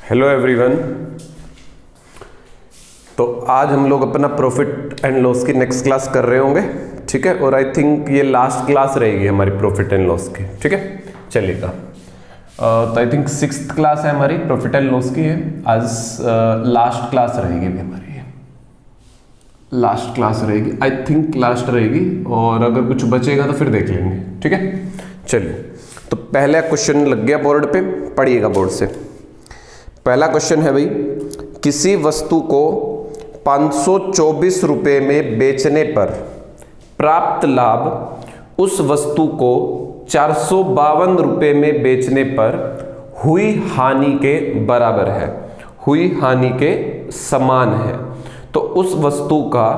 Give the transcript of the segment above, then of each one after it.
Hello everyone. तो आज हम लोग अपना प्रॉफिट एंड लॉस की नेक्स्ट क्लास कर रहे होंगे, ठीक है। और आई थिंक ये लास्ट क्लास रहेगी हमारी प्रॉफिट एंड लॉस की, ठीक है। चलिएगा, तो आई थिंक 6th क्लास है हमारी प्रॉफिट एंड लॉस की है। आज लास्ट क्लास रहेगी भी हमारी, लास्ट क्लास रहेगी, आई थिंक लास्ट रहेगी। और अगर कुछ बचेगा तो फिर देख लेंगे, ठीक है। चलिए, तो पहला क्वेश्चन लग गया बोर्ड पे, पढ़िएगा बोर्ड से। पहला क्वेश्चन है भाई, किसी वस्तु को 524 रुपये में बेचने पर प्राप्त लाभ उस वस्तु को 452 रुपये में बेचने पर हुई हानि के बराबर है, हुई हानि के समान है। तो उस वस्तु का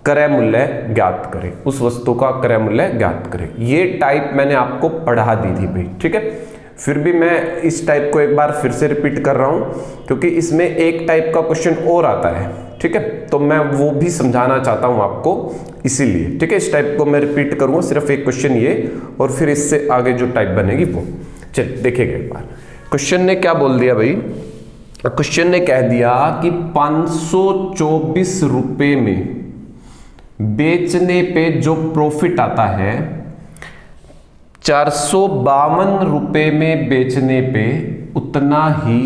क्रय मूल्य ज्ञात करें, उस वस्तु का क्रय मूल्य ज्ञात करें। ये टाइप मैंने आपको पढ़ा दी थी भाई, ठीक है। फिर भी मैं इस टाइप को एक बार फिर से रिपीट कर रहा हूं, क्योंकि इसमें एक टाइप का क्वेश्चन और आता है, ठीक है। तो मैं वो भी समझाना चाहता हूं आपको, इसीलिए, ठीक है। इस टाइप को मैं रिपीट करूंगा, सिर्फ एक क्वेश्चन ये, और फिर इससे आगे जो टाइप बनेगी वो। चलिए देखिएगा एक बार, क्वेश्चन ने क्या बोल दिया भाई। क्वेश्चन ने कह दिया कि 524 रुपये में बेचने पे जो प्रॉफिट आता है, 452 रुपये में बेचने पे उतना ही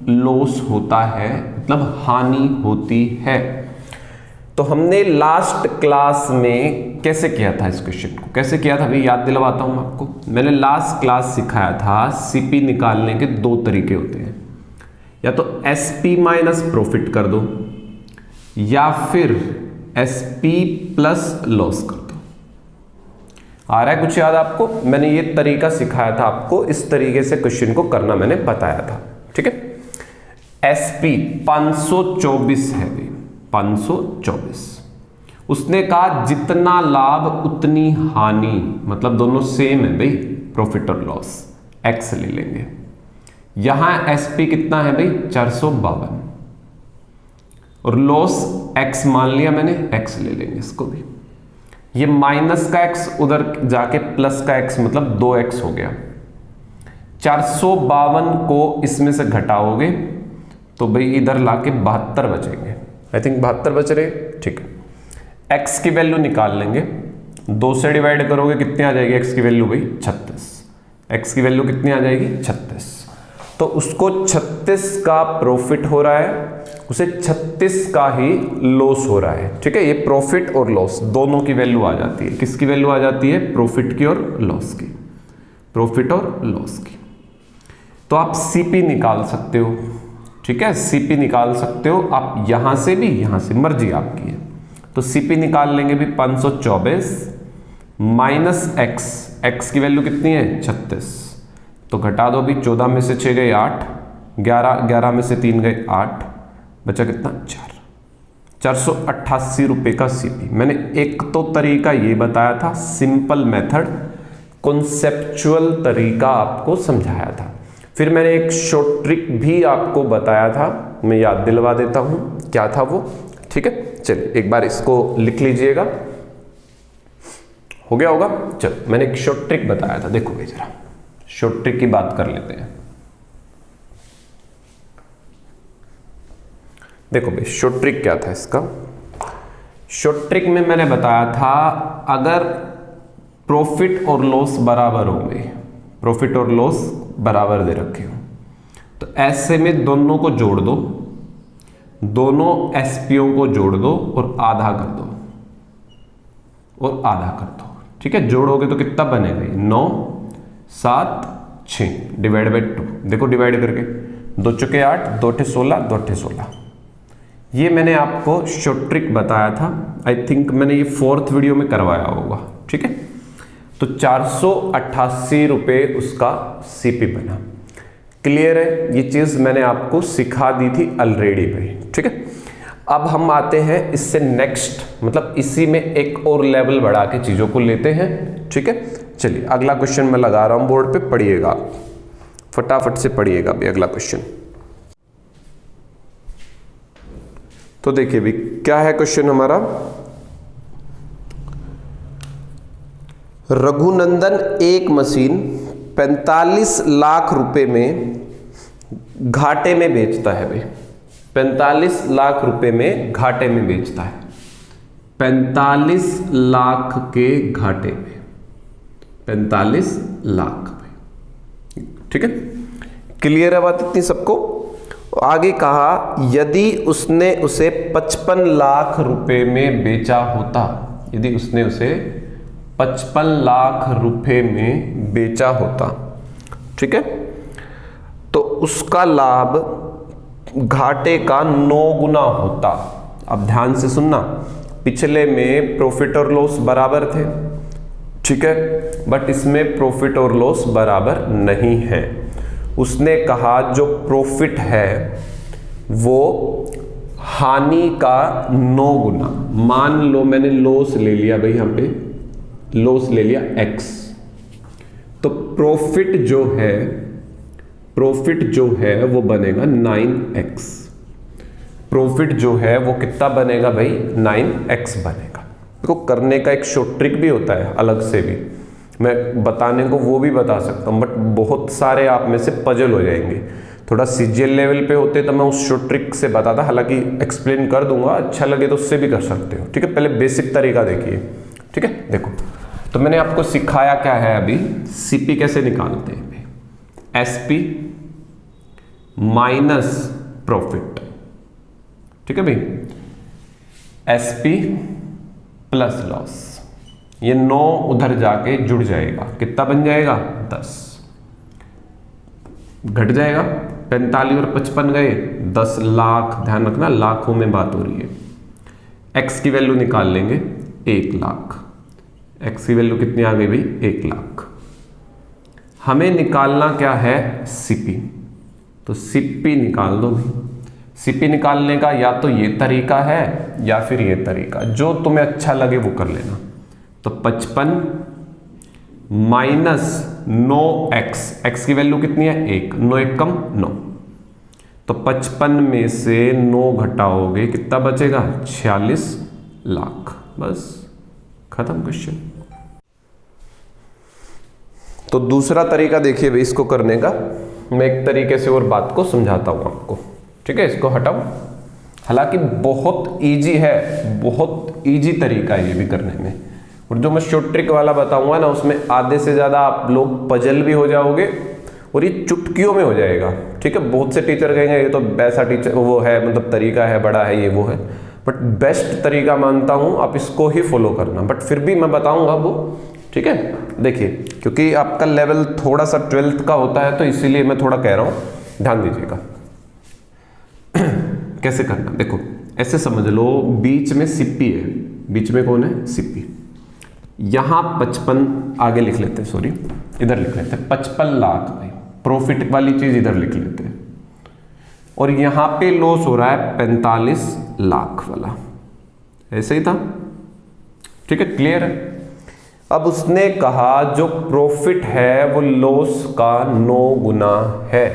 लॉस होता है, मतलब हानि होती है। तो हमने लास्ट क्लास में कैसे किया था इस क्वेश्चन को, कैसे किया था भाई, याद दिलवाता हूं आपको। मैंने लास्ट क्लास सिखाया था सीपी निकालने के दो तरीके होते हैं, या तो एसपी माइनस प्रॉफिट कर दो, या फिर एसपी प्लस लॉस कर दो। आ रहा है कुछ याद आपको? मैंने ये तरीका सिखाया था आपको, इस तरीके से क्वेश्चन को करना मैंने बताया था, ठीक है। एसपी 524 है भाई, 524। उसने कहा जितना लाभ उतनी हानि, मतलब दोनों सेम है भाई, प्रॉफिट और लॉस। एक्स ले लेंगे, यहां एसपी कितना है भाई, 452, और लॉस एक्स मान लिया मैंने, एक्स ले लेंगे इसको भी। ये माइनस का एक्स उधर जाके प्लस का एक्स, मतलब 2x हो गया। 452 को इसमें से घटाओगे तो भाई इधर लाके 72 बचेंगे, आई थिंक 72 बच रहे, ठीक है। x की वैल्यू निकाल लेंगे, 2 से डिवाइड करोगे कितनी आ जाएगी x की वैल्यू भाई, 36। x की वैल्यू कितनी आ जाएगी, 36। तो उसको 36 का प्रॉफिट हो रहा है, उसे 36 का ही लॉस हो रहा है, ठीक है। ये प्रॉफिट और लॉस दोनों की वैल्यू आ जाती है। किसकी वैल्यू आ जाती है? प्रॉफिट की और लॉस की, प्रॉफिट और लॉस की। तो आप सीपी निकाल सकते हो, ठीक है, सीपी निकाल सकते हो आप यहां से भी, यहां से, मर्जी आपकी है। तो सीपी निकाल लेंगे भी 524 माइनस एक्स, एक्स की वैल्यू कितनी है, 36। तो घटा दो भी, 14 में से 6 गए 8, 11 में से 3 गए 8, बचा कितना, 4। 488 रुपये का सीपी। मैंने एक तो तरीका ये बताया था, सिंपल मेथड, कॉन्सेप्चुअल तरीका आपको समझाया था। फिर मैंने एक शॉर्ट ट्रिक भी आपको बताया था, मैं याद दिलवा देता हूं क्या था वो, ठीक है। चलिए एक बार इसको लिख लीजिएगा, हो गया होगा। चलो, मैंने एक शॉर्ट ट्रिक बताया था, देखो भाई जरा, शॉर्ट ट्रिक की बात कर लेते हैं। देखो भाई शॉर्ट ट्रिक क्या था इसका। शॉर्ट ट्रिक में मैंने बताया था, अगर प्रॉफिट और लॉस बराबर होंगे, प्रॉफिट और लॉस बराबर दे रखे हो, तो ऐसे में दोनों को जोड़ दो, दोनों एसपीओ को जोड़ दो और आधा कर दो, और आधा कर दो, ठीक है। जोड़ोगे तो कितना बनेगा, 9 7 6 डिवाइड बाई 2। देखो डिवाइड करके, 2 चुके 8, 2 8 16, 2 8 16। ये मैंने आपको शॉर्ट ट्रिक बताया था, आई थिंक मैंने ये 4th वीडियो में करवाया होगा, ठीक है। तो 488 रुपये उसका सीपी बना। क्लियर है? ये चीज मैंने आपको सिखा दी थी ऑलरेडी भाई, ठीक है। अब हम आते हैं इससे नेक्स्ट, मतलब इसी में एक और लेवल बढ़ा के चीजों को लेते हैं, ठीक है। चलिए अगला क्वेश्चन मैं लगा रहा हूं बोर्ड पे, पढ़िएगा, फटाफट से पढ़िएगा भाई अगला क्वेश्चन। तो देखिए भी क्या है क्वेश्चन हमारा। रघुनंदन एक मशीन 45 लाख रुपए में घाटे में बेचता है भाई, 45 लाख रुपए में घाटे में बेचता है, 45 लाख के घाटे में, 45 लाख में। ठीक है, क्लियर है बात इतनी सबको। आगे कहा यदि उसने उसे 55 लाख रुपए में बेचा होता, यदि उसने उसे 55 लाख रुपए में बेचा होता, ठीक है, तो उसका लाभ घाटे का 9 गुना होता। अब ध्यान से सुनना, पिछले में प्रॉफिट और लॉस बराबर थे, ठीक है, बट इसमें प्रॉफिट और लॉस बराबर नहीं है। उसने कहा जो प्रॉफिट है वो हानि का 9 गुना। मान लो मैंने लॉस ले लिया भाई, यहां पे लॉस ले लिया x, तो प्रॉफिट जो है वो बनेगा 9x। प्रॉफिट जो है वो कितना बनेगा भाई, 9x बनेगा। देखो करने का एक शॉर्ट ट्रिक भी होता है अलग से भी, मैं बताने को वो भी बता सकता हूं, बट बहुत सारे आप में से पजल हो जाएंगे। थोड़ा सीजीएल लेवल पे होते तो मैं उस शॉर्ट ट्रिक से बताता, हालांकि एक्सप्लेन कर दूंगा, अच्छा लगे तो उससे भी कर सकते हो। ठीक है, पहले बेसिक तरीका देखिए। ठीक है, देखो तो मैंने आपको सिखाया क्या है अभी, सीपी कैसे निकालते हैं, एसपी माइनस प्रॉफिट। ठीक है भाई, एसपी प्लस लॉस, ये 9 उधर जाके जुड़ जाएगा, कितना बन जाएगा 10, घट जाएगा 45 और 55 गए 10 लाख, ध्यान रखना लाखों में बात हो रही है। एक्स की वैल्यू निकाल लेंगे 1 लाख, एक्स की वैल्यू कितनी आ गई भाई 1 लाख। हमें निकालना क्या है, सीपी, तो सीपी निकाल दो भाई। सीपी निकालने का या तो ये तरीका है या फिर ये तरीका, जो तुम्हें अच्छा लगे वो कर लेना। तो 55 माइनस 9x, एक्स की वैल्यू कितनी है 1, 9 1 कम 9, तो 55 में से 9 घटाओगे कितना बचेगा 46 लाख, बस खत्म क्वेश्चन। तो दूसरा तरीका देखिए भाई इसको करने का, मैं एक तरीके से और बात को समझाता हूं आपको। ठीक है, इसको हटाओ, हालांकि बहुत इजी है, बहुत इजी तरीका है ये भी करने में, और जो मैं शॉर्ट ट्रिक वाला बताऊंगा ना उसमें आधे से ज्यादा आप लोग पजल भी हो जाओगे और ये चुटकियों में हो जाएगा। ठीक है, बहुत से टीचर कहेंगे ये तो वैसा टीचर वो है, मतलब तरीका है बड़ा है ये वो है, बट बेस्ट तरीका मानता हूं आप इसको ही फॉलो करना, बट फिर भी मैं बताऊंगा वो। ठीक है, देखिए क्योंकि आपका लेवल थोड़ा सा 12th का होता है तो इसीलिए मैं थोड़ा कह रहा हूं, ध्यान दीजिएगा। कैसे करना, देखो ऐसे समझ लो, बीच में सीपी है, बीच में कौन है सीपी, यहां 55 आगे लिख लेते हैं, सॉरी इधर लिख लेते हैं 55 लाख भाई, प्रॉफिट वाली चीज इधर लिख लेते हैं, और यहां पे लॉस हो रहा है 45 लाख वाला, ऐसे ही था। ठीक है, क्लियर है। अब उसने कहा जो प्रॉफिट है वो लॉस का 9 गुना है,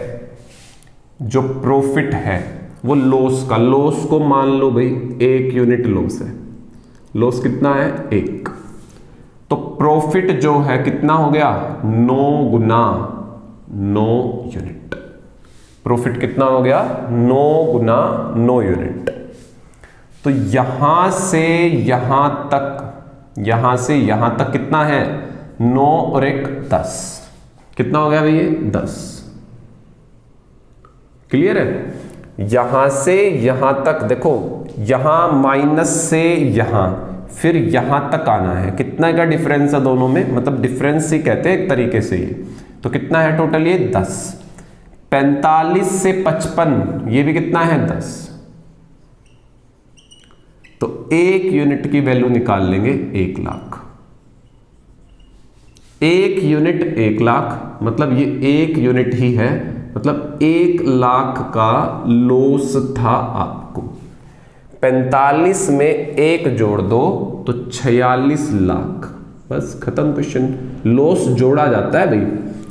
जो प्रॉफिट है वो लॉस का, लॉस को मान लो भाई 1 यूनिट लॉस है, लॉस कितना है 1, तो प्रॉफिट जो है कितना हो गया 9 गुना 9 यूनिट, प्रॉफिट कितना हो गया 9 गुना 9 यूनिट। तो यहां से यहां तक, यहां से यहां तक कितना है 9 और 1 10, कितना हो गया भाई ये 10, क्लियर है। यहां से यहां तक देखो, यहां माइनस से यहां, फिर यहां तक आना है, कितना का डिफरेंस है दोनों में, मतलब डिफरेंस ही कहते हैं एक तरीके से ये, तो कितना है टोटल ये 10, 45 से 55 ये भी कितना है 10, तो 1 यूनिट की वैल्यू निकाल लेंगे 1 लाख, 1 यूनिट 1 लाख, मतलब ये 1 यूनिट ही है, मतलब 1 लाख का लॉस था आपको। 45 में 1 जोड़ दो तो 46 लाख, बस खत्म क्वेश्चन। लॉस जोड़ा जाता है भाई,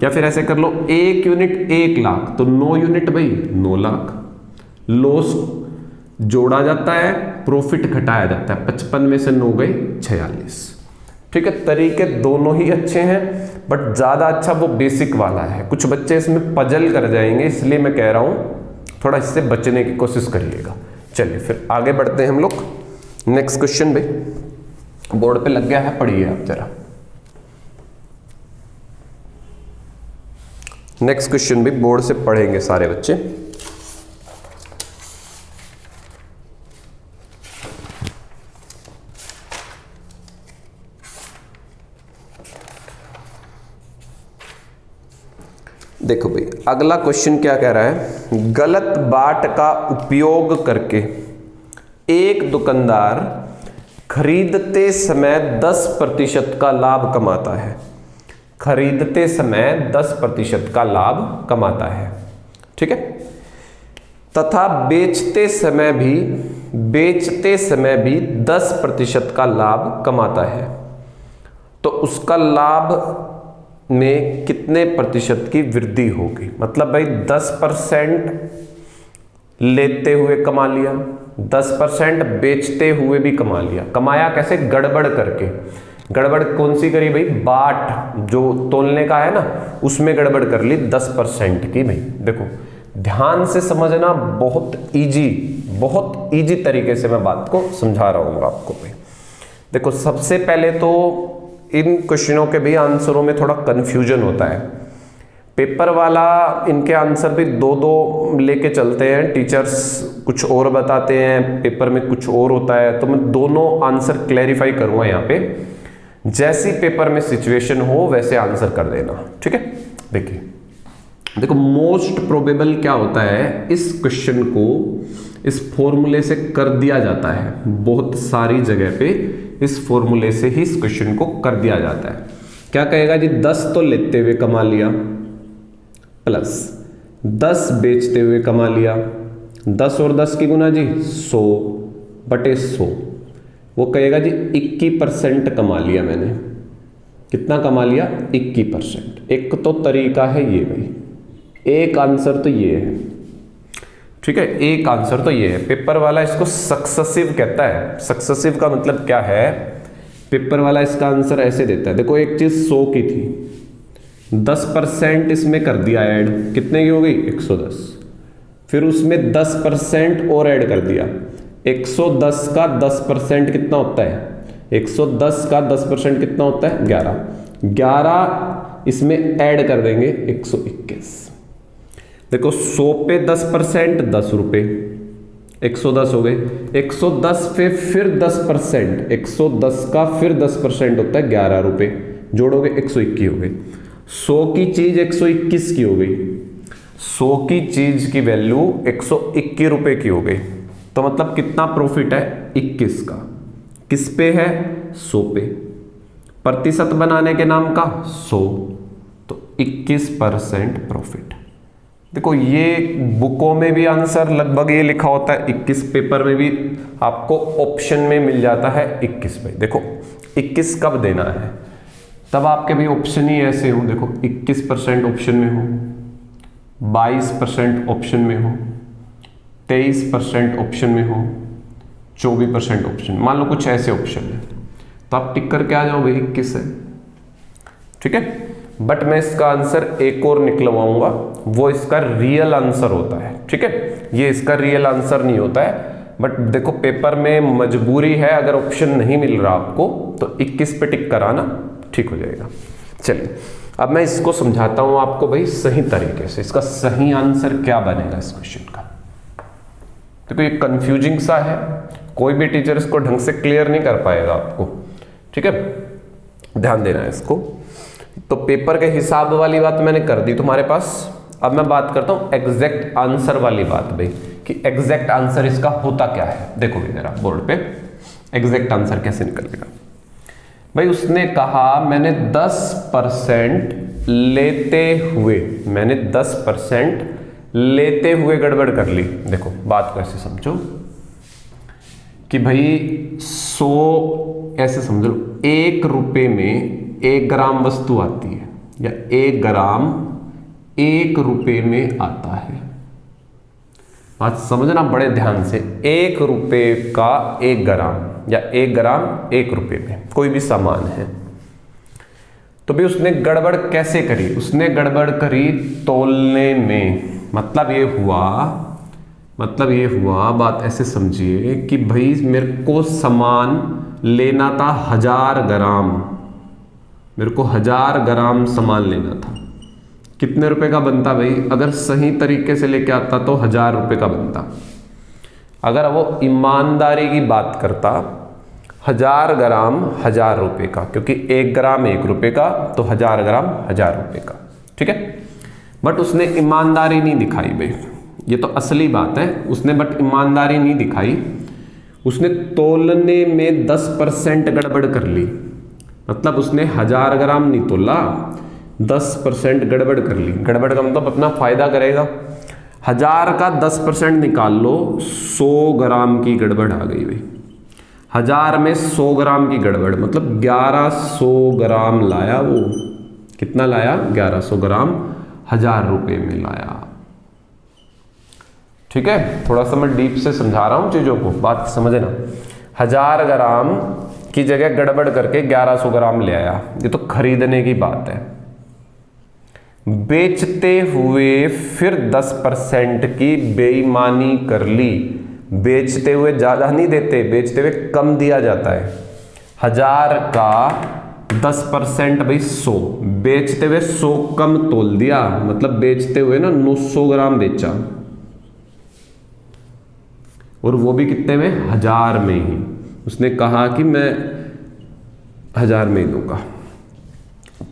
या फिर ऐसे कर लो 1 यूनिट 1 लाख तो 9 यूनिट भाई 9 लाख, लॉस जोड़ा जाता है, प्रॉफिट घटाया जाता है, 55 में से 9 गए 46। ठीक है, तरीके दोनों ही अच्छे हैं, बट ज़्यादा अच्छा वो बेसिक वाला है। कुछ बच्चे इसमें पजल कर जाएंगे, इसलिए मैं कह रहा हूँ थोड़ा इससे बचने की कोशिश करिएगा। चलिए फिर आगे बढ़ते हैं हम लोग। नेक्स्ट क्वेश्चन भाई बोर्ड पे लग गया है, पढ़िए आप जरा। नेक्स्ट क्वेश्चन भी बोर्ड से पढ़ेंगे सारे बच्चे। देखो भाई अगला क्वेश्चन क्या कह रहा है, गलत बाट का उपयोग करके एक दुकानदार खरीदते समय 10% का लाभ कमाता है। खरीदते समय 10% का लाभ कमाता है, ठीक है, तथा बेचते समय भी 10% का लाभ कमाता है, तो उसका लाभ में कितने प्रतिशत की वृद्धि होगी। मतलब भाई 10% लेते हुए कमा लिया, 10% बेचते हुए भी कमा लिया। कमाया कैसे? गड़बड़ करके। गड़बड़ कौन सी करी भाई? बाट जो तोलने का है ना, उसमें गड़बड़ कर ली 10% की। भाई देखो ध्यान से समझना, बहुत इजी तरीके से मैं बात को समझा रहा हूँ आपको। भाई देखो सबसे पहले तो इन क्वेश्चनों के भी आंसरों में थोड़ा कंफ्यूजन होता है। पेपर वाला इनके आंसर भी दो लेके चलते हैं, टीचर्स कुछ और बताते हैं, पेपर में कुछ और होता है। तो मैं दोनों आंसर क्लैरिफाई करूंगा यहाँ पे। जैसी पेपर में सिचुएशन हो वैसे आंसर कर देना, ठीक है। देखो मोस्ट प्रोबेबल क्या होता है, इस क्वेश्चन को इस फॉर्मूले से कर दिया जाता है। बहुत सारी जगह पे इस फॉर्मूले से ही इस क्वेश्चन को कर दिया जाता है। क्या कहेगा जी, 10 तो लेते हुए कमा लिया प्लस 10 बेचते हुए कमा लिया, 10 और 10 की गुना जी 100/100। वो कहेगा जी 21% कमा लिया मैंने। कितना कमा लिया? 21%। एक तो तरीका है ये भाई, एक आंसर तो ये है, ठीक है, एक आंसर तो ये है। पेपर वाला इसको सक्सेसिव कहता है। सक्सेसिव का मतलब क्या है? पेपर वाला इसका आंसर ऐसे देता है। देखो एक चीज 100 की थी, 10% इसमें कर दिया ऐड, कितने की हो गई? 110। फिर उसमें 10% और ऐड कर दिया। 110 का 10% कितना होता है? 110 का 10% कितना होता है? 11 इसमें ऐड कर देंगे 121। देखो 100 पे 10% 10 रुपए, 110 हो गए। 110 पे फिर 10%, 110 का फिर 10% होता है 11 रुपए, जोड़ोगे 121 हो गए। 100 की चीज 121 की हो गई, 100 की चीज की वैल्यू 121 रुपए की हो गई। तो मतलब कितना प्रॉफिट है? 21 का। किस पे है? 100 पे। प्रतिशत बनाने के नाम का 100, तो 21% प्रॉफिट। देखो ये बुकों में भी आंसर लगभग ये लिखा होता है 21, पेपर में भी आपको ऑप्शन में मिल जाता है 21 पे। देखो 21 कब देना है? तब आपके भी ऑप्शन ही ऐसे हो, देखो 21% ऑप्शन में हो, 22% ऑप्शन में हो, 23% ऑप्शन में हो, 24% ऑप्शन। मान लो कुछ ऐसे ऑप्शन है, तो आप टिक करके आ जाओ भाई 21 है, ठीक है। बट मैं इसका आंसर एक और निकलवाऊंगा, वो इसका रियल आंसर होता है, ठीक है। ये इसका रियल आंसर नहीं होता है, बट देखो पेपर में मजबूरी है, अगर ऑप्शन नहीं मिल रहा आपको तो 21 पे टिक कराना, ठीक हो जाएगा। चलिए अब मैं इसको समझाता हूं आपको भाई सही तरीके से, इसका सही आंसर क्या बनेगा इस क्वेश्चन का। देखो ये कंफ्यूजिंग सा है, कोई भी टीचर इसको ढंग से क्लियर नहीं कर पाएगा आपको, ठीक है, ध्यान देना है इसको। तो पेपर के हिसाब वाली बात मैंने कर दी तुम्हारे पास। अब मैं बात करता हूं एग्जैक्ट आंसर वाली बात भाई, कि एग्जैक्ट आंसर इसका होता क्या है। देखो भी जरा बोर्ड पे एग्जैक्ट आंसर कैसे निकलेगा भाई। उसने कहा मैंने 10% लेते हुए, मैंने 10% लेते हुए गड़बड़ कर ली। देखो बात को ऐसे समझो कि भाई 100 ऐसे समझो, 1 रुपए में 1 ग्राम वस्तु आती है, या 1 ग्राम 1 रुपए में आता है। बात समझना बड़े ध्यान से, 1 रुपए का 1 ग्राम, या 1 ग्राम 1 रुपए में कोई भी सामान है, तो भी उसने गड़बड़ कैसे करी, उसने गड़बड़ करी तोलने में। मतलब ये हुआ बात ऐसे समझिए कि भाई मेरे को सामान लेना था 1000 ग्राम, मेरे को 1000 ग्राम सामान लेना था। कितने रुपए का बनता भाई? अगर सही तरीके से लेके आता तो 1000 रुपए का बनता। अगर वो ईमानदारी की बात करता 1000 ग्राम 1000 रुपए का, क्योंकि 1 ग्राम 1 रुपए का, तो 1000 ग्राम 1000 रुपए का, ठीक है। बट उसने ईमानदारी नहीं दिखाई भाई, ये तो असली बात है। उसने बट ईमानदारी नहीं दिखाई, उसने तोलने में 10% गड़बड़ कर ली। मतलब उसने 1000 ग्राम नहीं तोला, 10% गड़बड़ कर ली। गड़बड़ का मतलब अपना फायदा करेगा। 1000 का 10% निकाल लो, 100 ग्राम की गड़बड़ आ गई भाई। 1000 में 100 ग्राम की गड़बड़, मतलब 1100 ग्राम लाया वो। कितना लाया? 1100 ग्राम 1000 रुपए में लाया। ठीक है, थोड़ा सा मैं डीप से समझा रहा हूं चीजों को, बात समझे ना। 1000 ग्राम की जगह गड़बड़ करके 1100 ग्राम ले आया, ये तो खरीदने की बात है। बेचते हुए फिर 10% की बेईमानी कर ली। बेचते हुए ज्यादा नहीं देते, बेचते हुए कम दिया जाता है। 1000 का 10% भाई 100, बेचते हुए 100 कम तोल दिया, मतलब बेचते हुए ना 900 ग्राम बेचा, और वो भी कितने में? 1000 में ही। उसने कहा कि मैं 1000 में ही दूंगा,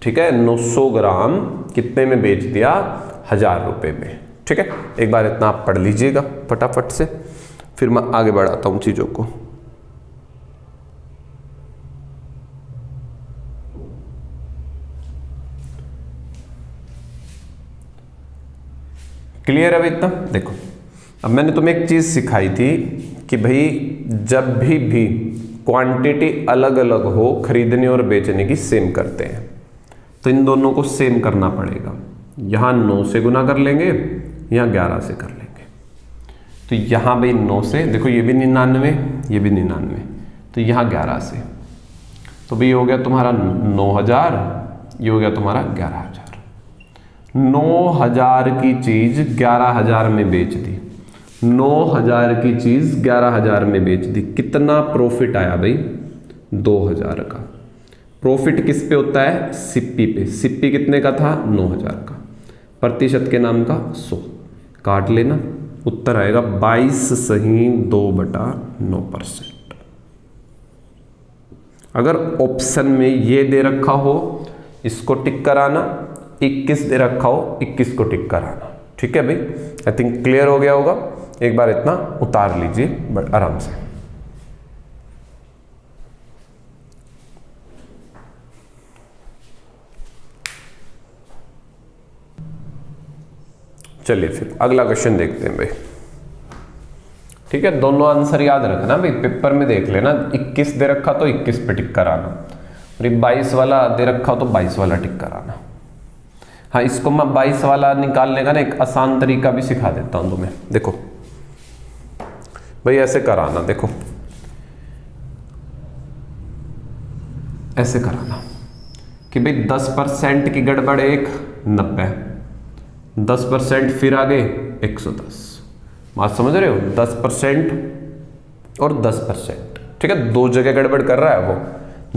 ठीक है। 900 ग्राम कितने में बेच दिया? 1000 रुपए में, ठीक है। एक बार इतना आप पढ़ लीजिएगा फटाफट से, फिर मैं आगे बढ़ाता हूं चीजों को। क्लियर है अभी इतना? देखो, अब मैंने तुम्हें एक चीज सिखाई थी कि भाई जब भी क्वांटिटी अलग अलग हो, खरीदने और बेचने की सेम करते हैं, तो इन दोनों को सेम करना पड़ेगा। यहां 9 से गुना कर लेंगे, यहां 11 से कर लेंगे। तो यहां भाई 9 से, देखो ये भी 99, ये भी 99, तो यहां 11 से, तो भाई हो गया तुम्हारा 9000, ये हो गया तुम्हारा 11000। 9000 की चीज 11000 में बेच दी, 9000 की चीज 11000 में बेच दी। कितना प्रॉफिट आया भाई? 2000 का। प्रॉफिट किस पे होता है? सिप्पी पे। सिप्पी कितने का था? 9000 का। प्रतिशत के नाम का 100, काट लेना, उत्तर आएगा 22 सही 2/9%। अगर ऑप्शन में ये दे रखा हो, इसको टिक कराना, 21 दे रखा हो, 21 को टिक कराना, ठीक है भाई। आई थिंक क्लियर हो गया होगा। एक बार इतना उतार लीजिए बट आराम से। चलिए फिर अगला क्वेश्चन देखते हैं भाई, ठीक है। दोनों आंसर याद रखना भाई, पेपर में देख लेना। 21 दे रखा तो 21 पे टिक कराना, और 22 वाला दे रखा हो तो 22 वाला टिक कराना। हाँ, इसको मैं 22 वाला निकालने का ना एक आसान तरीका भी सिखा देता हूं तुम्हें। देखो भाई, ऐसे कराना, देखो ऐसे कराना कि भाई 10% की गड़बड़ 1, 90, 10% फिर आगे 110। बात समझ रहे हो? 10% और 10%, ठीक है। दो जगह गड़बड़ कर रहा है वो,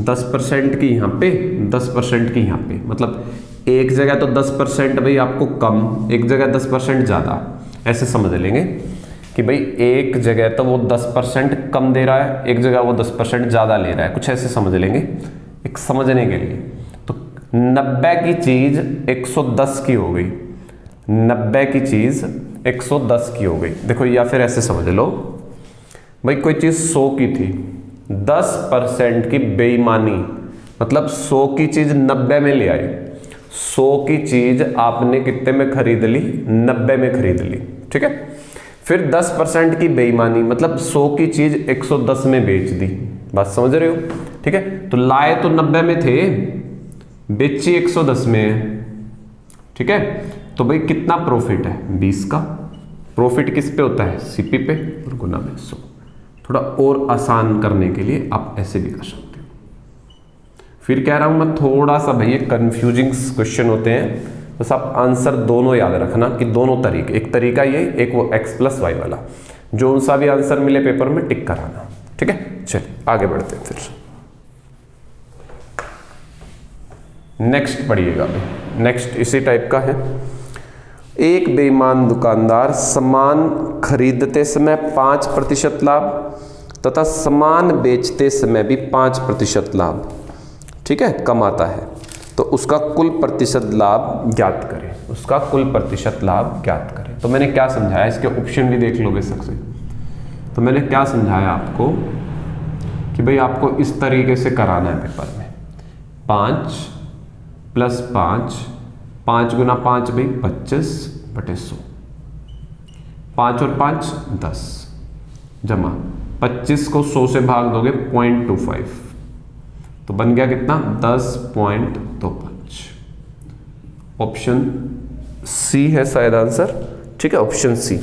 10% की यहां पे, 10% की यहां पे। मतलब एक जगह तो 10% भाई आपको कम, एक जगह 10% ज्यादा। ऐसे समझ लेंगे कि भाई एक जगह तो वो 10% कम दे रहा है, एक जगह वो 10% ज्यादा ले रहा है, कुछ ऐसे समझ लेंगे एक समझने के लिए। तो 90 की चीज 110 की हो गई, 90 की चीज 110 की हो गई। देखो, या फिर ऐसे समझ लो भाई, कोई चीज 100 की थी, 10% की बेईमानी, मतलब 100 की चीज 90 में ले आए। 100 की चीज आपने कितने में खरीद ली? 90 में खरीद ली, ठीक है। फिर 10% की बेईमानी, मतलब 100 की चीज 110 में बेच दी। बात समझ रहे हो? ठीक है। तो लाए तो 90 में थे, बेची 110 में है, ठीक है। तो भाई कितना प्रॉफिट है? 20 का। प्रॉफिट किस पे होता है? सीपी पे, और गुना में 100। थोड़ा और आसान करने के लिए आप ऐसे भी कर सकते हो। फिर कह रहा हूं मैं थोड़ा सा भैया कंफ्यूजिंग क्वेश्चन होते हैं, बस आप आंसर दोनों याद रखना कि दोनों तरीके, एक तरीका ये, एक वो x+y वाला, जो सा भी आंसर मिले पेपर में टिक कराना। ठीक है, चलिए आगे बढ़ते हैं। फिर नेक्स्ट पढ़िएगा, नेक्स्ट इसी टाइप का है। एक बेईमान दुकानदार सामान खरीदते समय 5% लाभ तथा सामान बेचते समय भी 5% लाभ, ठीक है, कमाता है, तो उसका कुल प्रतिशत लाभ ज्ञात करें। उसका कुल प्रतिशत लाभ ज्ञात करें। तो मैंने क्या समझाया, इसके ऑप्शन भी देख लो बेशक से। तो मैंने क्या समझाया आपको कि भाई आपको इस तरीके से कराना है पेपर में, 5 + 5, 5 × 5 भाई 25/100, 5 और 5 10, जमा 25 को 100 से भाग दोगे 0.25, तो बन गया कितना 10.25। ऑप्शन सी है शायद आंसर। ठीक है, ऑप्शन सी।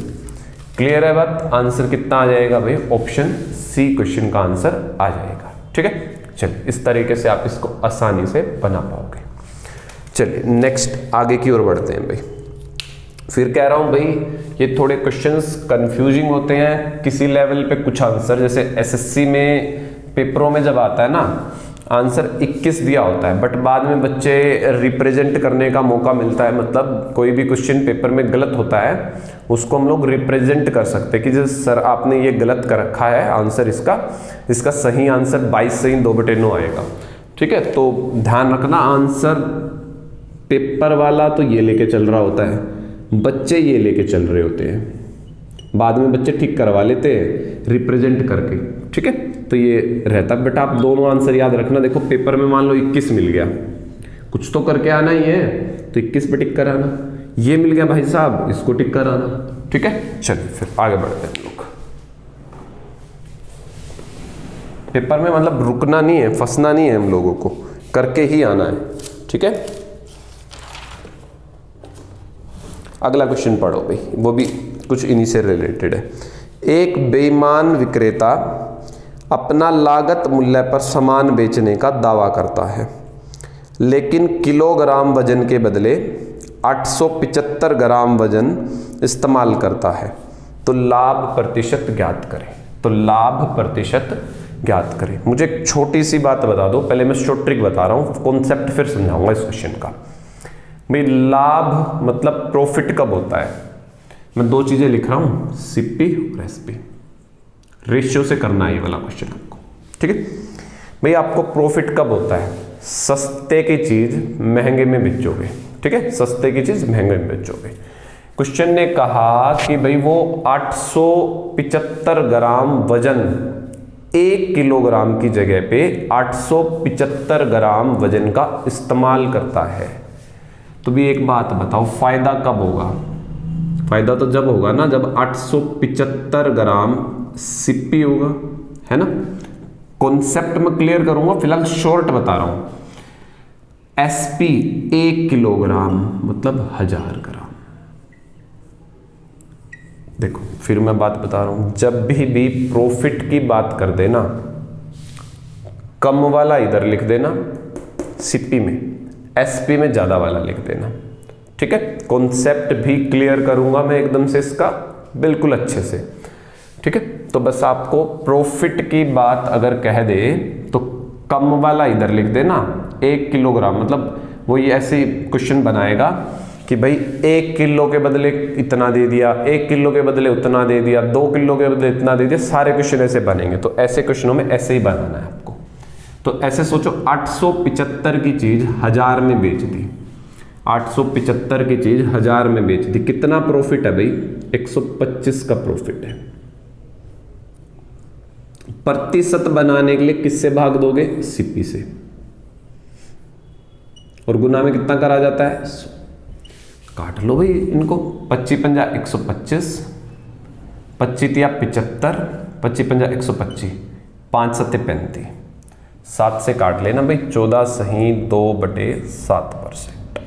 क्लियर है बात? आंसर कितना आ जाएगा भाई? ऑप्शन सी क्वेश्चन का आंसर आ जाएगा। ठीक है, चलिए इस तरीके से आप इसको आसानी से बना पाओगे। चलिए नेक्स्ट आगे की ओर बढ़ते हैं भाई। फिर कह रहा हूं भाई ये थोड़े क्वेश्चंस कंफ्यूजिंग होते हैं किसी लेवल पे। कुछ आंसर जैसे एसएससी में पेपरों में जब आता है ना आंसर 21 दिया होता है, बट बाद में बच्चे रिप्रेजेंट करने का मौका मिलता है। मतलब कोई भी क्वेश्चन पेपर में गलत होता है उसको हम लोग रिप्रेजेंट कर सकते हैं कि जैसे सर आपने ये गलत कर रखा है आंसर, इसका सही आंसर 22 से 2/9 आएगा। ठीक है, तो ध्यान रखना आंसर पेपर वाला तो ये लेके चल रहा होता है, बच्चे ये लेके चल रहे होते हैं, बाद में बच्चे ठीक करवा लेते हैं रिप्रेजेंट करके। ठीक है, तो ये रहता। बेटा आप दोनों आंसर याद रखना। देखो पेपर में मान लो 21 मिल गया, कुछ तो करके आना ही है, तो 21 पे टिक कराना। ये मिल गया भाई साहब, इसको टिक कराना। ठीक है, चलिए फिर आगे बढ़ते हैं लोग। पेपर में मतलब रुकना नहीं है, फंसना नहीं है, हम लोगों को करके ही आना है। ठीक है, अगला क्वेश्चन पढ़ो भाई, वो भी कुछ इन्हीं से रिलेटेड है। एक बेईमान विक्रेता अपना लागत मूल्य पर सामान बेचने का दावा करता है, लेकिन किलोग्राम वजन के बदले 875 ग्राम वजन इस्तेमाल करता है, तो लाभ प्रतिशत ज्ञात करें। तो लाभ प्रतिशत ज्ञात करें। मुझे एक छोटी सी बात बता दो, पहले मैं शॉर्ट ट्रिक बता रहा हूँ, कॉन्सेप्ट फिर समझाऊंगा इस क्वेश्चन का। भाई लाभ मतलब प्रॉफिट कब होता है? मैं दो चीजें लिख रहा हूं, सीपी और एसपी, रेशियो से करना है ये वाला क्वेश्चन आपको। ठीक है भाई, आपको प्रॉफिट कब होता है? सस्ते की चीज महंगे में बेचोगे। ठीक है, सस्ते की चीज महंगे में बेचोगे। क्वेश्चन ने कहा कि भाई वो 875 ग्राम वजन 1 किलोग्राम की जगह पे 875 ग्राम वजन का इस्तेमाल करता है। तो भी एक बात बताओ, फायदा कब होगा? फायदा तो जब होगा ना जब 875 ग्राम सीपी होगा, है ना। कॉन्सेप्ट में क्लियर करूंगा, फिलहाल शॉर्ट बता रहा हूं। एसपी 1 किलोग्राम मतलब 1000 ग्राम। देखो फिर मैं बात बता रहा हूं, जब भी प्रॉफिट की बात कर देना कम वाला इधर लिख देना सीपी में, एसपी में ज्यादा वाला लिख देना। ठीक है, कॉन्सेप्ट भी क्लियर करूंगा मैं एकदम से इसका बिल्कुल अच्छे से। ठीक है, तो बस आपको प्रॉफिट की बात अगर कह दे तो कम वाला इधर लिख देना 1 किलोग्राम, मतलब वो ये ऐसे क्वेश्चन बनाएगा कि भाई 1 किलो के बदले इतना दे दिया, 1 किलो के बदले उतना दे दिया, 2 किलो के बदले इतना दे दिया, सारे क्वेश्चन ऐसे बनेंगे। तो ऐसे क्वेश्चनों में ऐसे ही बनाना है आपको। तो ऐसे सोचो 875 की चीज 1000 में बेच दी, 875 की चीज 1000 में बेच दी, कितना प्रॉफिट है भाई? 125 का प्रॉफिट है। प्रतिशत बनाने के लिए किससे भाग दोगे? सीपी से। और गुना में कितना करा जाता है? काट लो भाई इनको, 25 पंजा 125, 25 या 75, 25 पंजा 125, 5 7 35, 7 से काट लेना भाई, 14 सही 2/7%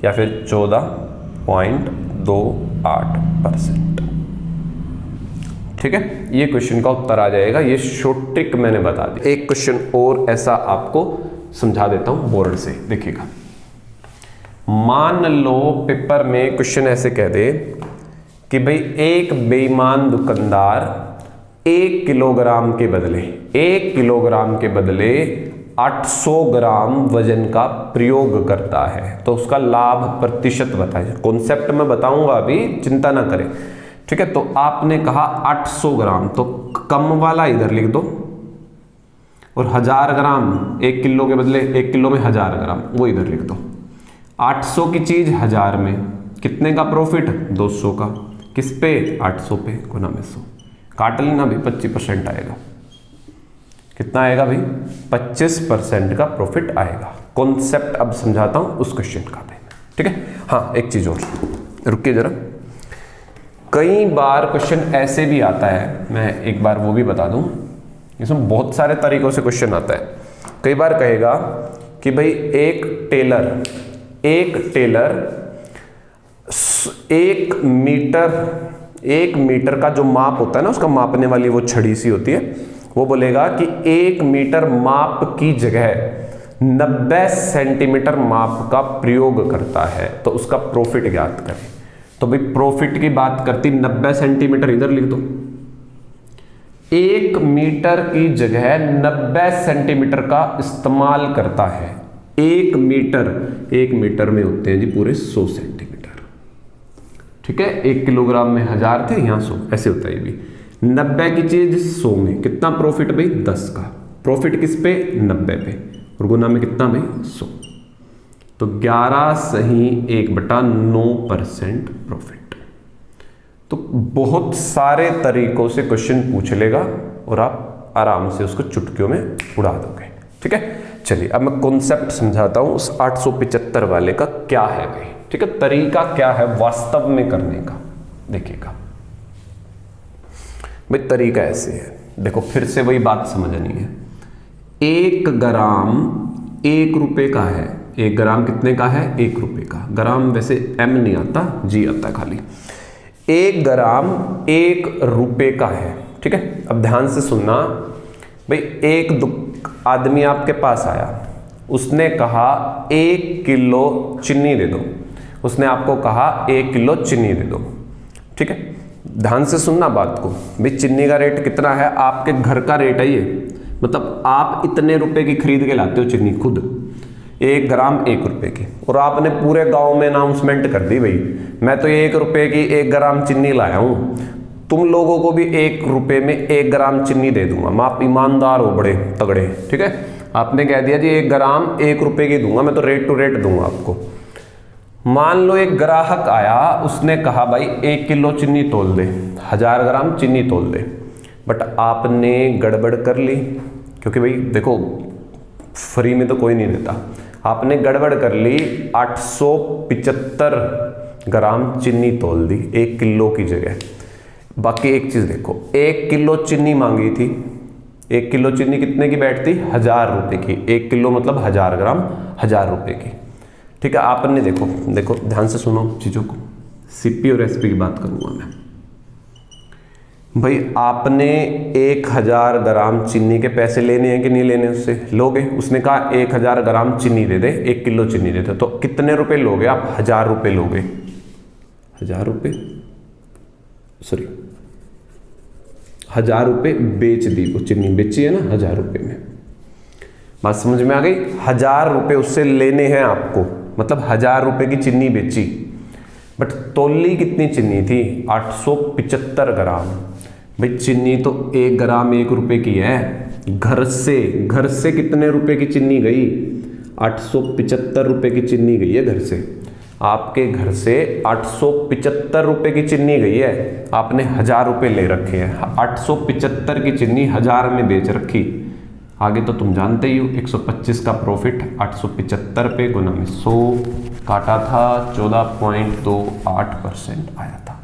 या फिर 14.28%। ठीक है, ये क्वेश्चन का उत्तर आ जाएगा। ये शॉर्ट ट्रिक मैंने बता दी। एक क्वेश्चन और ऐसा आपको समझा देता हूं बोर्ड से, देखिएगा। मान लो पेपर में क्वेश्चन ऐसे कह दे कि भाई एक बेईमान दुकानदार 1 किलोग्राम के बदले 800 ग्राम वजन का प्रयोग करता है, तो उसका लाभ प्रतिशत बताइए। कॉन्सेप्ट में बताऊंगा अभी, चिंता ना करें, ठीक है। तो आपने कहा 800 ग्राम, तो कम वाला इधर लिख दो और 1000 ग्राम, 1 किलो के बदले 1 किलो में 1000 ग्राम, वो इधर लिख दो। 800 की चीज 1000 में, कितने का प्रॉफिट? 200 का। किस पे? 800 पे, गुना में 100, काट लेना भी, 25% आएगा। कितना आएगा भाई? 25% का प्रॉफिट आएगा। कॉन्सेप्ट अब समझाता हूं उस क्वेश्चन का भी, ठीक है। हाँ, एक चीज और, रुकिए जरा। कई बार क्वेश्चन ऐसे भी आता है, मैं एक बार वो भी बता दूं, इसमें बहुत सारे तरीकों से क्वेश्चन आता है। कई बार कहेगा कि भाई एक टेलर 1 मीटर का जो माप होता है ना, उसका मापने वाली वो छड़ी सी होती है, वो बोलेगा कि 1 मीटर माप की जगह 90 सेंटीमीटर माप का प्रयोग करता है, तो उसका प्रॉफिट ज्ञात करें। तो भाई प्रॉफिट की बात करती 90 सेंटीमीटर इधर लिख दो, 1 मीटर की जगह 90 सेंटीमीटर का इस्तेमाल करता है। 1 मीटर में होते हैं जी पूरे 100 सेंटीमीटर, ठीक है। 1 किलोग्राम में 1000 थे, यहां 100, ऐसे होता है ये भी। 90 की चीज 100 में, कितना प्रॉफिट भाई? 10 का। प्रॉफिट किस पे? 90 पे, और गुना में कितना भाई? 100। तो 11 सही 1/9% प्रॉफिट। तो बहुत सारे तरीकों से क्वेश्चन पूछ लेगा और आप आराम से उसको चुटकियों में उड़ा दोगे, ठीक है। चलिए अब मैं कॉन्सेप्ट समझाता हूं उस 875 वाले का क्या है भाई, ठीक है। तरीका क्या है वास्तव में करने का, देखिएगा भाई। तरीका ऐसे है, देखो फिर से वही बात समझनी है। 1 ग्राम 1 रुपए का है। 1 ग्राम कितने का है? 1 रुपए का। ग्राम वैसे एम नहीं आता, जी आता है खाली। 1 ग्राम 1 रुपए का है, ठीक है। अब ध्यान से सुनना भाई। एक आदमी आपके पास आया, उसने कहा 1 किलो चीनी दे दो। उसने आपको कहा 1 किलो चीनी दे दो, ठीक है। ध्यान से सुनना बात को भाई। चीनी का रेट कितना है? आपके घर का रेट है ये, मतलब आप इतने रुपए की खरीद के लाते हो चीनी खुद, 1 ग्राम 1 रुपए की, और आपने पूरे गांव में अनाउंसमेंट कर दी भाई मैं तो 1 रुपए की 1 ग्राम चीनी लाया हूं, तुम लोगों को भी 1 रुपए में 1 ग्राम चीनी दे दूंगा। आप ईमानदार हो बड़े तगड़े, ठीक है। आपने कह दिया जी 1 ग्राम 1 रुपए की दूंगा मैं, तो रेट टू रेट दूंगा आपको। मान लो एक ग्राहक आया, उसने कहा भाई 1 किलो चीनी तोल दे, 1000 ग्राम चीनी तोल दे, बट आपने गड़बड़ कर ली, क्योंकि भाई देखो फ्री में तो कोई नहीं देता। आपने गड़बड़ कर ली, 875 ग्राम चीनी तोल दी 1 किलो की जगह। बाकी एक चीज देखो, 1 किलो चीनी मांगी थी, 1 किलो चीनी कितने की बैठती? 1000 रुपए की। 1 किलो मतलब 1000 ग्राम 1000 रुपए की, ठीक है। आपने देखो ध्यान से सुनो चीजों को, सीपी और एसपी की बात करूंगा मैं भाई। आपने 1000 ग्राम चीनी के पैसे लेने हैं कि नहीं लेने? उससे लोगे। उसने कहा 1000 ग्राम चीनी दे दे, 1 किलो चीनी दे दे, तो कितने रुपए लोगे आप? 1000 रुपए लोगे। 1000 रुपए, सॉरी 1000 रुपए बेच दी, वो चीनी बेची है ना 1000 रुपए में। बात समझ में आ गई? 1000 रुपए उससे लेने हैं आपको, मतलब 1000 रुपए की चीनी बेची, बट तोली कितनी चीनी थी? 875 ग्राम। भाई चीनी तो 1 ग्राम 1 रुपए की है। घर से कितने रुपए की चीनी गई? 875 रुपए की चीनी गई है घर से। आपके घर से 875 रुपए की चीनी गई है, आपने 1000 रुपए ले रखे हैं। 875 की चीनी 1000 में बेच रखी। आगे तो तुम जानते ही हो, 125 का प्रॉफिट 875 पे गुना में 100 काटा था, 14.28% आया था।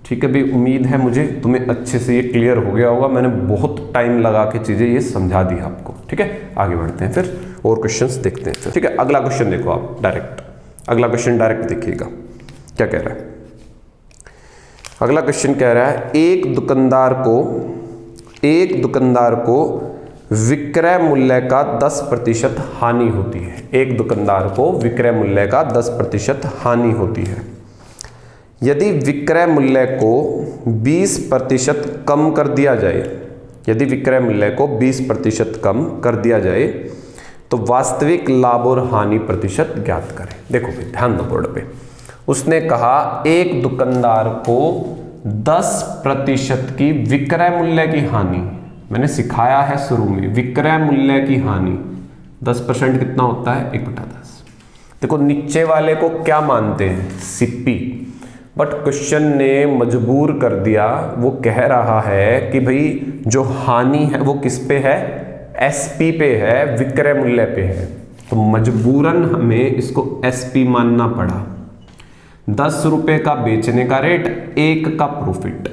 ठीक है भाई, उम्मीद है मुझे तुम्हें अच्छे से ये क्लियर हो गया होगा। मैंने बहुत टाइम लगा के चीजें ये समझा दी आपको। ठीक है, आगे बढ़ते हैं फिर और क्वेश्चंस देखते हैं। ठीक है, अगला क्वेश्चन देखो आप डायरेक्ट, अगला क्वेश्चन डायरेक्ट देखिएगा क्या कह रहा है। अगला क्वेश्चन कह रहा है एक दुकानदार को विक्रय मूल्य का 10% हानि होती है। एक दुकानदार को विक्रय मूल्य का 10% हानि होती है। यदि विक्रय मूल्य को 20% कम कर दिया जाए, यदि विक्रय मूल्य को 20% कम कर दिया जाए तो वास्तविक लाभ और हानि प्रतिशत ज्ञात करें। देखो भाई ध्यान दो बोर्ड पे, उसने कहा एक दुकानदार को 10% की विक्रय मूल्य की हानि, मैंने सिखाया है शुरू में विक्रय मूल्य की हानि 10% कितना होता है 1/10। देखो नीचे वाले को क्या मानते हैं सीपी, बट क्वेश्चन ने मजबूर कर दिया, वो कह रहा है कि भाई जो हानि है वो किस पे है, एसपी पे है, विक्रय मूल्य पे है, तो मजबूरन हमें इसको एसपी मानना पड़ा। 10 रुपए का बेचने का रेट, 1 का प्रॉफिट।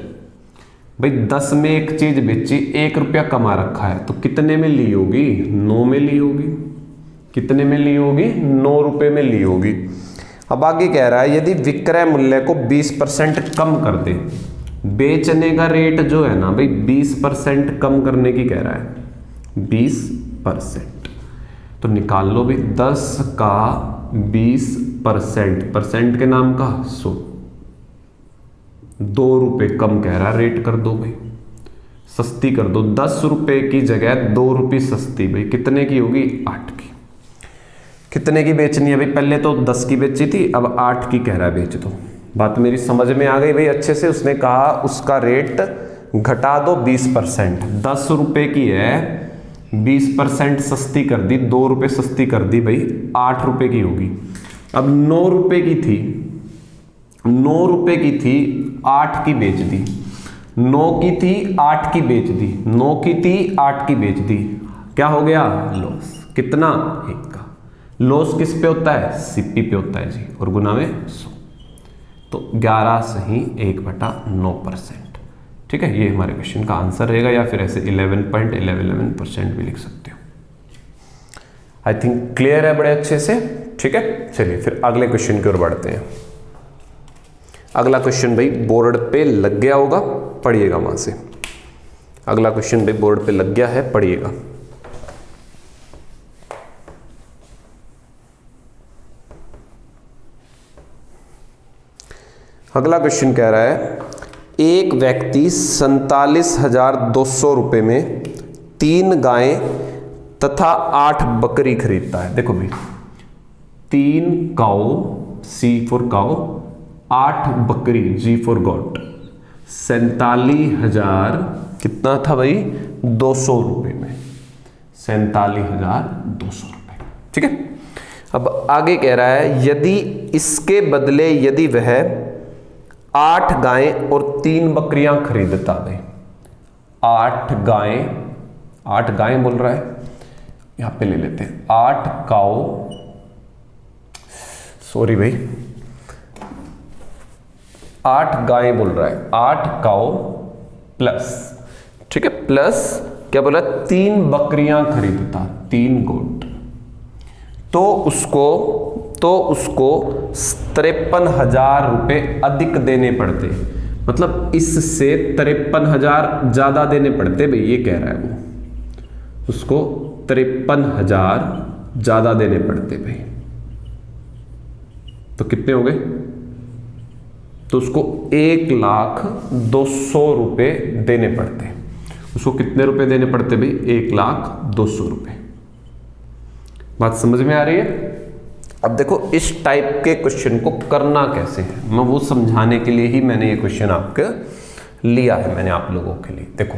भाई 10 में एक चीज बेची, 1 रुपया कमा रखा है, तो कितने में ली होगी, 9 में ली होगी। कितने में ली होगी, 9 रुपए में ली होगी। अब आगे कह रहा है यदि विक्रय मूल्य को 20% कम कर दे, बेचने का रेट जो है ना भाई 20% कम करने की कह रहा है, 20%। तो निकाल लो भाई 10 का 20%, परसेंट के नाम का 100, 2 रुपए कम कह रहा है, रेट कर दो भाई, सस्ती कर दो। 10 रुपए की जगह 2 रुपये सस्ती, भाई कितने की होगी, 8 की। कितने की बेचनी है भाई, पहले तो 10 की बेची थी, अब 8 की कह रहा है बेच दो। बात मेरी समझ में आ गई भाई अच्छे से। उसने कहा उसका रेट घटा दो 20%, 10 रुपए की है, 20% सस्ती कर दी, 2 रुपए सस्ती कर दी भाई, 8 रुपए की होगी। अब 9 रुपए की थी, 9 रुपए की थी, 8 की बेच दी। 9 की थी, 8 की बेच दी, 9 की थी, 8 की बेच दी, क्या हो गया, लॉस। कितना, 1 का। लॉस किस पे होता है, सीपी पे होता है जी, और गुना में 100, तो 11 सही 1/9%। ठीक है, ये हमारे क्वेश्चन का आंसर रहेगा, या फिर ऐसे 11.11% भी लिख सकते हो। आई थिंक क्लियर है बड़े अच्छे से। ठीक है, चलिए फिर अगले क्वेश्चन की ओर बढ़ते हैं। अगला क्वेश्चन भाई बोर्ड पे लग गया होगा, पढ़िएगा वहां से। अगला क्वेश्चन भाई बोर्ड पे लग गया है, पढ़िएगा। अगला क्वेश्चन कह रहा है एक व्यक्ति 47,200 रुपए में 3 गायें तथा 8 बकरी खरीदता है। देखो भाई 3 काऊ, सी फॉर काऊ, 8 बकरी, जी फॉर गॉट, 47,000 कितना था भाई, 200 रुपए में, 47,200 रुपए। ठीक है, अब आगे कह रहा है यदि इसके बदले यदि वह 8 गायें और 3 बकरियां खरीदता है, 8 गायें बोल रहा है, यहां पे ले लेते हैं 8 काऊ, सॉरी भाई 8 गायें बोल रहा है, 8 काऊ प्लस, ठीक है, प्लस क्या बोला, 3 बकरियां खरीदता, 3 गोट, तो उसको 53,000 रुपए अधिक देने पड़ते, मतलब इससे 53,000 ज्यादा देने पड़ते भाई, ये कह रहा है वो, उसको 53,000 ज्यादा देने पड़ते भाई। तो कितने हो गए, तो उसको 1,02,000 रुपए देने पड़ते। उसको कितने रुपए देने पड़ते भाई, 1,02,000 रुपए। बात समझ में आ रही है। अब देखो इस टाइप के क्वेश्चन को करना कैसे है, मैं वो समझाने के लिए ही मैंने ये क्वेश्चन आपके लिया है, मैंने आप लोगों के लिए। देखो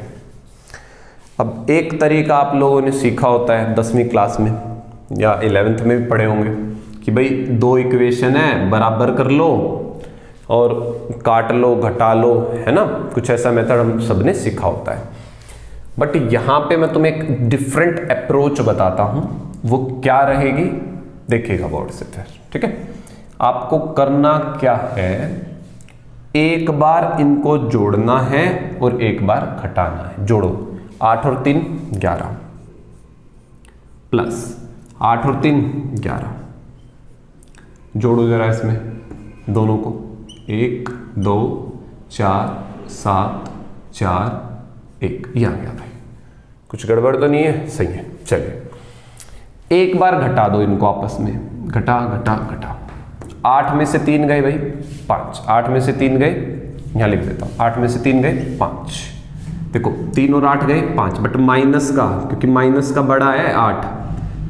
अब एक तरीका आप लोगों ने सीखा होता है 10वीं क्लास में या 11th में भी पढ़े होंगे कि भाई 2 इक्वेशन है, बराबर कर लो और काट लो, घटा लो, है ना, कुछ ऐसा मेथड हम सबने सीखा होता है। बट यहां पे मैं तुम्हें एक डिफरेंट अप्रोच बताता हूं, वो क्या रहेगी देखिएगा बोर्ड से फिर। ठीक है, आपको करना क्या है, एक बार इनको जोड़ना है और एक बार घटाना है। जोड़ो, 8 और 3 11 प्लस 8 और 3 11, जोड़ो जरा इसमें दोनों को, 1 2 4 7 4 1, ये आ गया भाई। कुछ गड़बड़ तो नहीं है, सही है। चलिए एक बार घटा दो इनको आपस में, घटा घटा घटा। 8 में से 3 गए भाई 5, 8 में से 3 गए, यहाँ लिख देता हूँ, 8 में से 3 गए 5। देखो 3 और 8 गए 5, बट माइनस का, क्योंकि माइनस का बड़ा है 8,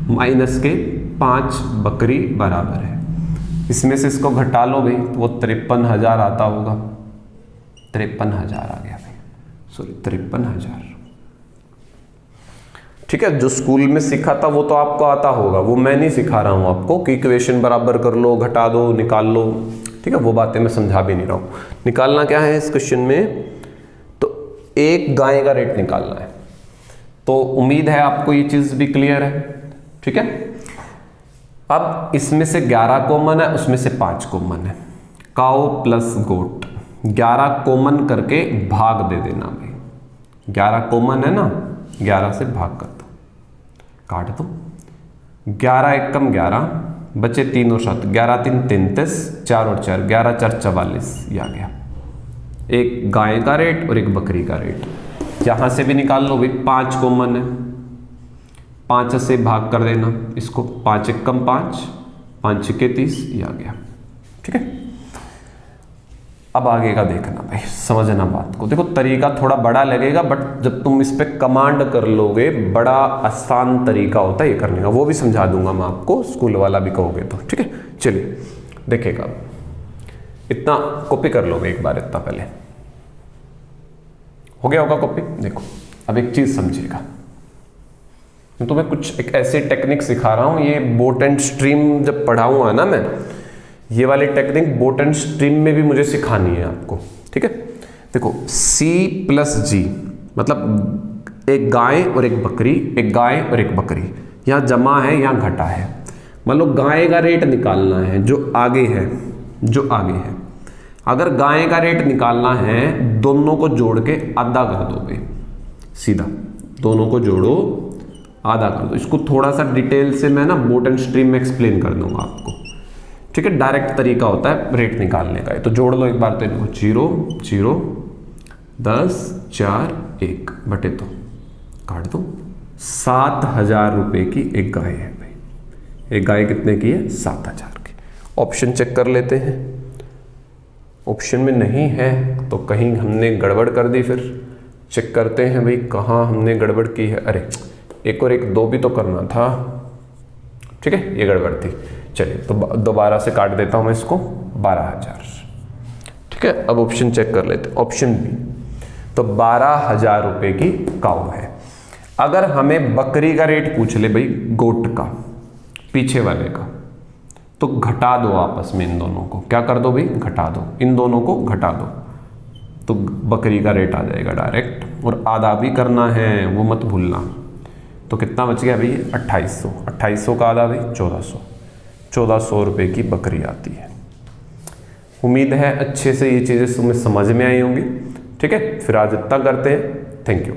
माइनस के 5 बकरी बराबर है। इसमें से इसको घटा लो भाई तो वो 53,000 आता होगा। 53,000 आ गया भाई, सॉरी 53,000। ठीक है, जो स्कूल में सीखा था वो तो आपको आता होगा, वो मैं नहीं सिखा रहा हूं आपको कि इक्वेशन बराबर कर लो, घटा दो, निकाल लो। ठीक है, वो बातें मैं समझा भी नहीं रहा हूं। निकालना क्या है इस क्वेश्चन में, तो एक गाय का रेट निकालना है। तो उम्मीद है आपको ये चीज भी क्लियर है। ठीक है, अब इसमें से 11 कॉमन है, उसमें से 5 कॉमन है। काऊ प्लस गोट, 11 कॉमन करके भाग दे देना भाई। 11 कॉमन है ना, 11 से भाग कर दो, काट दो। 11 एकम 11, बचे 3 और 7, 11 3 33, 4 और 4 11 4 44, ये आ गया। एक गाय का रेट और एक बकरी का रेट। यहां से भी निकाल लो भाई, 5 कॉमन है, 5 से भाग कर देना इसको, 5 एकम 5, 5 के 30, ये आ गया। ठीक है, अब आगे का देखना भाई, समझना बात को। देखो तरीका थोड़ा बड़ा लगेगा, बट जब तुम इस पे कमांड कर लोगे, बड़ा आसान तरीका होता है ये करने का, वो भी समझा दूंगा मैं आपको, स्कूल वाला भी कहोगे तो। ठीक है, चलिए देखिएगा, इतना कॉपी कर लोगे एक बार, इतना पहले हो गया होगा कॉपी। देखो अब एक चीज समझिएगा, तो तुम्हें कुछ एक ऐसी टेक्निक सिखा रहा हूं, ये बोट एंड स्ट्रीम जब पढ़ाऊंगा ना मैं, ये वाली टेक्निक बोट एंड स्ट्रीम में भी मुझे सिखानी है आपको। ठीक है, देखो C प्लस G मतलब एक गाय और एक बकरी, एक गाय और एक बकरी, यहाँ जमा है यहाँ घटा है। मान लो गाय का रेट निकालना है जो आगे है, जो आगे है। अगर गाय का रेट निकालना है, दोनों को जोड़ के आधा कर दो भाई, सीधा दोनों को जोड़ो आधा कर दो। इसको थोड़ा सा डिटेल से मैं ना बोट एंड स्ट्रीम में एक्सप्लेन कर दूंगा आपको। ठीक है, डायरेक्ट तरीका होता है रेट निकालने का। तो जोड़ लो एक बार, तो इनको 0 0 10 4 1 बटे 2 काट दो। 7,000 रुपए की एक गाय है भाई। एक गाय कितने की है? 7,000 की। ऑप्शन चेक कर लेते हैं, ऑप्शन में नहीं है तो कहीं हमने गड़बड़ कर दी। फिर चेक करते हैं भाई कहाँ हमने गड़बड़ की है। अरे एक और एक 2 भी तो करना था। ठीक है, ये गड़बड़ थी। चलिए तो दोबारा से काट देता हूं मैं इसको, 12,000। ठीक है, अब ऑप्शन चेक कर लेते हैं। ऑप्शन बी, तो 12,000 रुपए की काऊ है। अगर हमें बकरी का रेट पूछ ले भाई, गोट का, पीछे वाले का, तो घटा दो आपस में इन दोनों को। क्या कर दो भाई? घटा दो, इन दोनों को घटा दो, तो बकरी का रेट आ जाएगा डायरेक्ट। और आधा भी करना है, वो मत भूलना। तो कितना बच गया भाई? 2800। 2800 का आधा भाई 1400। 1400 रुपये की बकरी आती है। उम्मीद है अच्छे से ये चीज़ें तुम्हें समझ में आई होंगी। ठीक है, फिर आज इतना करते हैं। Thank you.